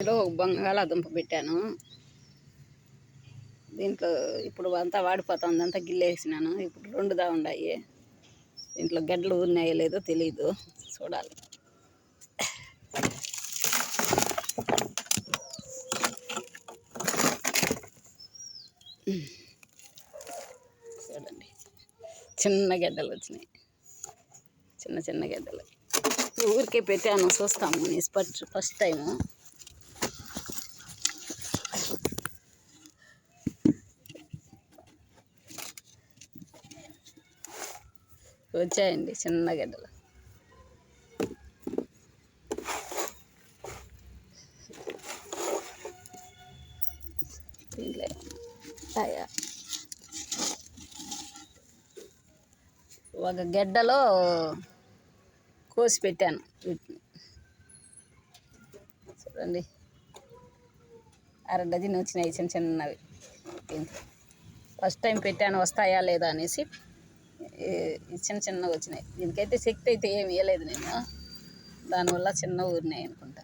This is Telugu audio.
బంగాళాదుంప పెట్టాను. దీంట్లో ఇప్పుడు అంతా వాడిపోతుంది, అంతా గిల్లేసినాను. ఇప్పుడు 2 ఉన్నాయి. దీంట్లో గడ్డలు ఉన్నాయో లేదో తెలీదు, చూడాలి. చూడండి, చిన్న గడ్డలు వచ్చినాయి, చిన్న చిన్న గడ్డలు. ఊరికే పెట్టాను, చూస్తాము. ఫస్ట్ టైము వచ్చాయండి చిన్న గడ్డలు. దీంట్లో ఒక గడ్డలో కోసి పెట్టాను. చూడండి, 1/2 డజన్ వచ్చినాయి చిన్న చిన్నవి. ఫస్ట్ టైం పెట్టాను, వస్తాయా లేదా అనేసి. చిన్న చిన్నవి వచ్చినాయి. దీనికైతే శక్తి అయితే ఏమి వేయలేదు నేను, దానివల్ల చిన్న ఊరినాయి అనుకుంటా.